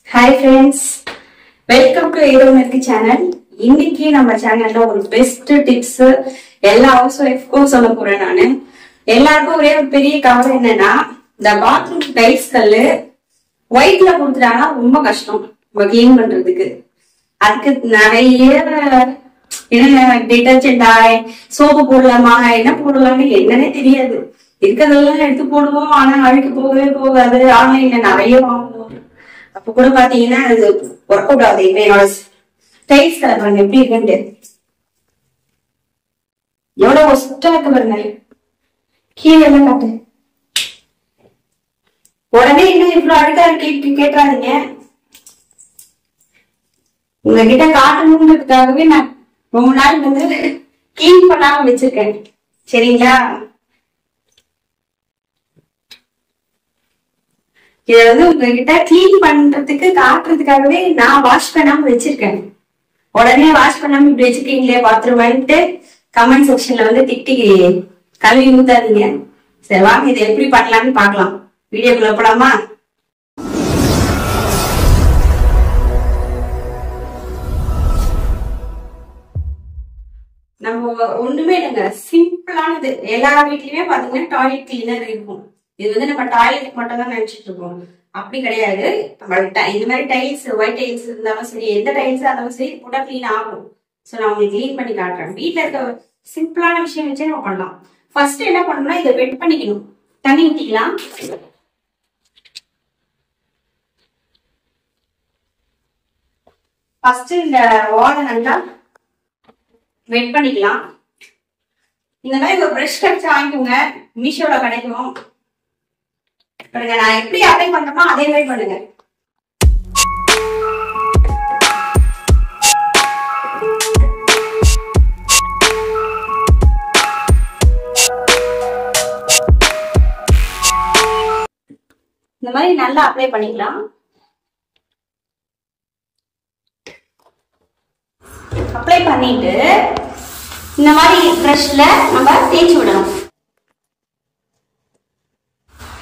Hi friends, welcome to Aeromerky channel. இன்னைக்கு நம்ம சேனல்ல ஒரு பெஸ்ட் டிப்ஸ் எல்லா ஹவுஸ் ஒய்ஃப்க்கும் சொல்ல போறேன் நானு. எல்லாருக்கும் ஒரே ஒரு பெரிய கவலை என்னன்னா, இந்த பாத்ரூம் டைல்ஸ் கல்லு ஒயிட்ல கொடுத்துட்டாங்கன்னா ரொம்ப கஷ்டம் நம்ம கிளீன் பண்றதுக்கு. அதுக்கு நிறைய என்ன டிடர்ஜென்டா சோப்பு போடலாமா என்ன போடலாம்னு என்னன்னே தெரியாது. இருக்கிறதெல்லாம் எடுத்து போடுவோம், ஆனா அழுக்கு போகவே போகாது. ஆன்லைன்ல நிறைய வாங்குவோம். அப்ப கூட பாத்தீங்கன்னா அது ஒர்க் அவுட் ஆகுது. இப்ப என்னோட டைல்ஸ் கலர் பாருங்க எப்படி இருக்குன்னு, எவ்வளவு ஒஸ்டா இருக்கு பாருங்க. கீழே எல்லாம் காட்டு. உடனே இன்னும் இவ்வளவு அழுக்கா கேட்டுறாதீங்க. உங்ககிட்ட காட்டணுன்றதுக்காகவே நான் ரொம்ப நாள் வந்து கிளீன் பண்ணாம வச்சிருக்கேன். சரிங்களா? இத வந்து உங்ககிட்ட கிளீன் பண்றதுக்கு காட்டுறதுக்காகவே நான் வாஷ் பண்ணாம வச்சிருக்கேன். உடனே வாஷ் பண்ணாம இப்படி வச்சிருக்கீங்களே பாத்ரூம்ட்டு கமெண்ட் செக்ஷன்ல வந்து திட்டி கழுவி ஊத்தாதீங்க. சரி வாங்க இதை எப்படி பண்ணலாம்னு பாக்கலாம். வீடியோக்குள்ள போலாமா? நம்ம ஒண்ணுமே இல்லைங்க, சிம்பிளானது. எல்லா வீட்லயுமே பாத்தீங்கன்னா டாய்லெட் கிளீனர் இருக்கும். இது வந்து நம்ம டாய்லெட் மட்டும் தான் நினைச்சிட்டு இருக்கோம். அப்படி கிடையாது. இந்த மாதிரி டைல்ஸ், ஒயிட் டைல்ஸ் இருந்தாலும் சரி, எந்த டைல்ஸ் இருந்தாலும் சரி போட்டா கிளீன் ஆகும். சோ நான் உங்களுக்கு கிளீன் பண்ணி காட்டுறேன். வீட்டுல இருக்க சிம்பிளான விஷயம் வச்சு நம்ம பண்ணலாம். ஃபர்ஸ்ட் என்ன பண்ணணும்னா, இதை வெட் பண்ணிக்கணும். தண்ணி ஊத்திக்கலாம். ஃபர்ஸ்ட் இந்த வாலை நல்லா வெட் பண்ணிக்கலாம். இந்த மாதிரி ஒரு பிரஷ் கட்சி வாங்கிக்கோங்க, மீஷோல கிடைக்கும். நான் எப்படி அப்ளை பண்றேனோ அதே மாதிரி பண்ணுங்க. இந்த மாதிரி நல்லா அப்ளை பண்ணிக்கலாம். அப்ளை பண்ணிட்டு இந்த மாதிரி பிரஷ்ல நம்ம தேய்ச்சி விடணும்.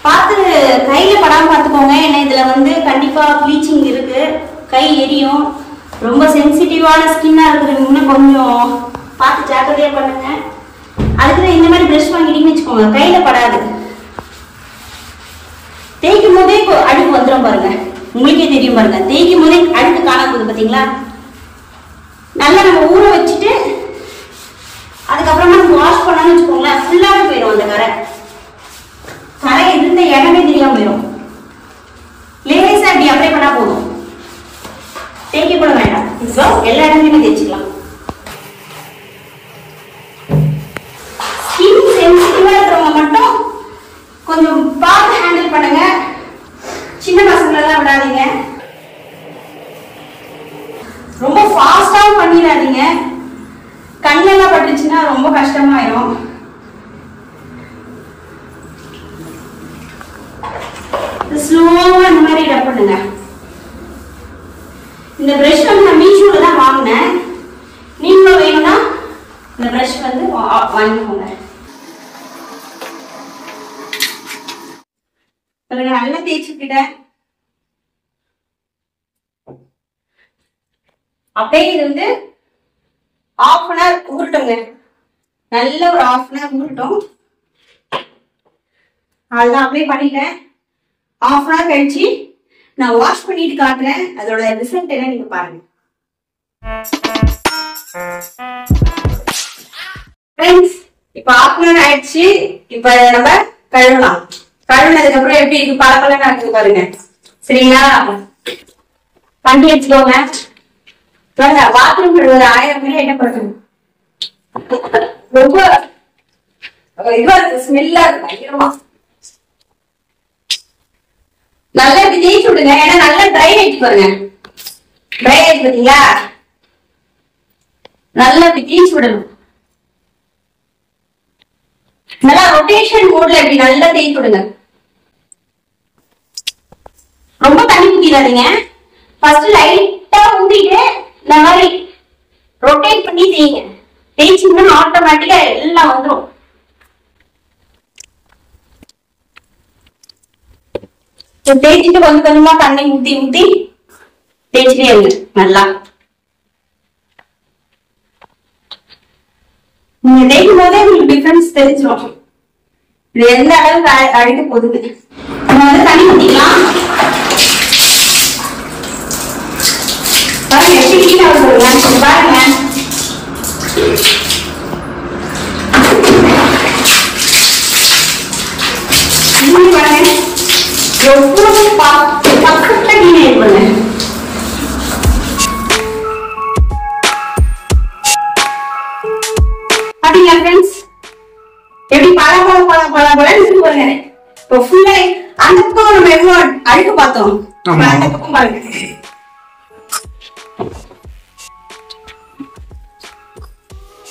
பார்த்து கையில படாம பாத்துக்கோங்க. ஏன்னா இதுல வந்து கண்டிப்பா ப்ளீச்சிங் இருக்கு, கை எரியும். ரொம்ப சென்சிட்டிவான ஸ்கின்னா இருக்கிறவங்க கொஞ்சம் பார்த்து ஜாக்கிரதையா பண்ணுங்க. அதுக்கு இந்த மாதிரி பிரஷ் வாங்கிட்டீங்கன்னு வச்சுக்கோங்க, கையில படாது. தேய்க்கும் போதே அழுக்கு வந்துடும் பாருங்க, உங்களுக்கே தெரியும் பாருங்க. தேய்க்கும் போதே அழுக்கு காணாம போகுது பாத்தீங்களா? நல்லா நம்ம ஊற வச்சுட்டு அதுக்கப்புறமா நம்ம வாஷ் பண்ணான்னு வச்சுக்கோங்களேன், ஃபுல்லாவே போயிடும். அந்த கரை இருந்த இடமே தெரியாம போயிடும். லேசா அப்படி அப்ளை பண்ணா போதும், தேய்க்க கூட வேண்டாம். இப்போ எல்லா இடத்துலயுமே தேய்ச்சிக்கலாம். ஸ்கின் சென்சிட்டிவா இருக்கிறவங்க மட்டும் கொஞ்சம் பார்த்து ஹேண்டில் பண்ணுங்க. சின்ன பசங்களை எல்லாம் விடாதீங்க. ரொம்ப ஃபாஸ்டாவும் பண்ணிடாதீங்க. கண்ணெல்லாம் பட்டுச்சுன்னா ரொம்ப கஷ்டமாயிரும். ஸ்லோவா இந்த மாதிரி ரப் பண்ணுங்க. இந்த பிரஷ் வந்து நான் மீஷோல தான் வாங்கினேன். நீங்களும் வேணும்னா இந்த பிரஷ் வந்து வாங்கிக்கோங்க. நல்லா தேய்ச்சிக்கிட்டேன். அப்படியே இது வந்து ½ அன் ஹவர் ஊறட்டுங்க. நல்ல ஒரு ½ அன் ஹவர் ஊறட்டும். அதுதான் அப்ளை பண்ணிட்டேன். ½ அன் ஹவர் கழிச்சு நான் வாஷ் பண்ணிட்டு காட்டுறேன். அதோட ரிசல்ட் என்ன நீங்க பாருங்க. ஃப்ரெண்ட்ஸ், இப்ப ½ அன் ஹவர் ஆயிடுச்சு. இப்ப நம்ம கழுவலாம். கழுவுனதுக்கு அப்புறம் எப்படி இருக்கு, பழப்பழம் இருக்குது பாருங்க. சரிங்களா? பண்ணி வச்சுக்கோங்க. பாத்ரூம் கழுவுற 1000 பேர் என்ன பண்ணுங்க, ரொம்ப இதுவா இருக்கு, ஸ்மெல்லா இருக்கு பயங்கரமா. நல்லா இப்படி தேய்ச்சி விடுங்க. ஏன்னா நல்லா ட்ரை ஆயிடுச்சு பாருங்க. ட்ரை ஆயிடுச்சு பாத்தீங்களா? நல்லா இப்படி தேய்ச்சி விடணும். நல்லா ரொட்டேஷன் மோட்ல இப்படி நல்லா தேய்ச்சி விடுங்க. ரொம்ப தண்ணி ஊத்திடாதீங்க. ஃபர்ஸ்ட் லைட்டா ஊத்திட்டு இந்த மாதிரி ரொட்டேட் பண்ணி தேய்ங்க. தேய்ச்சிங்கன்னா ஆட்டோமேட்டிக்கா எல்லாம் வந்துடும். தேய்ச்சிட்டு கொஞ்சம் கொஞ்சமா தண்ணி ஊத்தி ஊத்தி தேய்ச்சிட்டே இருங்க நல்லா. நீங்க தேய்க்கும் போதே உங்களுக்கு டிஃபரன்ஸ் தெரிஞ்சிடும் இது எந்த அளவுக்கு அழுக்க போகுது. நம்ம வந்து தண்ணி ஊத்திக்கலாம். பாருங்க எப்படி கீழே வருது பாருங்க. எவ்வளவு பர்ஃபெக்ட்டா கீழே இருப்பாங்க. பாத்தீங்களா ஃப்ரெண்ட்ஸ் எப்படி பழம் இருக்கு பாருங்க. இப்போ ஃபுல்லா அந்த பக்கம் நம்ம எவ்வளவு அழுக்கு பார்த்தோம். அந்த பக்கம் பாருங்க.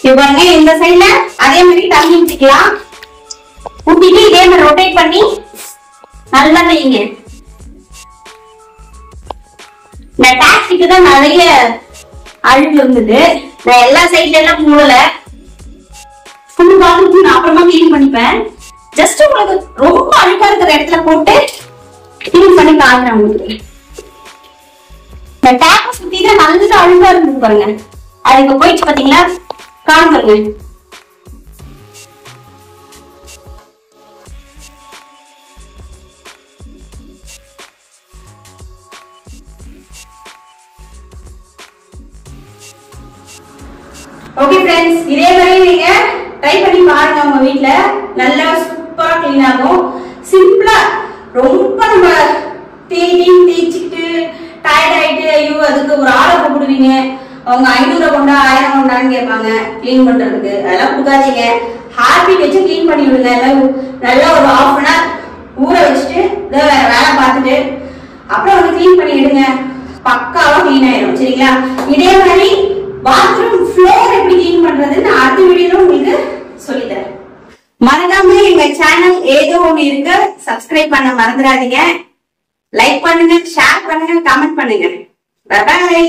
இவங்க இந்த சைடுல அதே மாதிரி தண்ணி ஊத்திக்கலாம். ஊத்திட்டு இதே மாதிரி ரொட்டேட் பண்ணி நல்லா தேய்ங்க. இந்த டாக்ஸிக்கு தான் நிறைய அழுக்கு இருந்தது. நான் எல்லா சைட்ல எல்லாம் மூடல. ஃபுல் பாத்ரூம் நான் அப்புறமா கிளீன் பண்ணிப்பேன். ஜஸ்ட் உங்களுக்கு ரொம்ப அழுக்கா இருக்கிற இடத்துல போட்டு கிளீன் பண்ணி காட்டுறேன் உங்களுக்கு. இந்த டேப்பை சுத்தி தான் நல்லா அழுக்கா இருந்தது பாருங்க. அது இப்ப போயிடுச்சு பாத்தீங்களா, காணுங்க. ஓகே ஃப்ரெண்ட்ஸ், இதே மாதிரி நீங்க ட்ரை பண்ணி பாருங்க உங்க வீட்ல. நல்லா சூப்பரா க்ளீன் ஆகும். சிம்பிளா ரொம்ப நம்ம தேய்ச்சிட்டு டயர்ட் ஆயிட்டு ஐயோ அதுக்கு ஒரு ஆளை கூப்பிடுவீங்க. அவங்க 500 கொண்டா 1000 கொண்டான்னு கேட்பாங்க க்ளீன் பண்றதுக்கு. அதெல்லாம் கொடுக்காதீங்க. ஹாப்பி வச்சு க்ளீன் பண்ணி விடுங்க. நல்லா ஒரு 1/2 hour ஊற வச்சுட்டு வேலை பார்த்துட்டு அப்புறம் வந்து க்ளீன் பண்ணி விடுங்க. பக்காவா க்ளீன் ஆயிடும். சரிங்களா? இதே மாதிரி பாத்ரூம் ஃப்ளோர் எப்படி க்ளீன் பண்றதுன்னு அடுத்த வீடியோல உங்களுக்கு சொல்லித்தரேன். மறக்காம எங்க சேனல் ஏதோ ஒண்ணு இருக்கு, சப்ஸ்கிரைப் பண்ண மறந்துடாதீங்க. லைக் பண்ணுங்க, ஷேர் பண்ணுங்க, கமெண்ட் பண்ணுங்க. Bye by.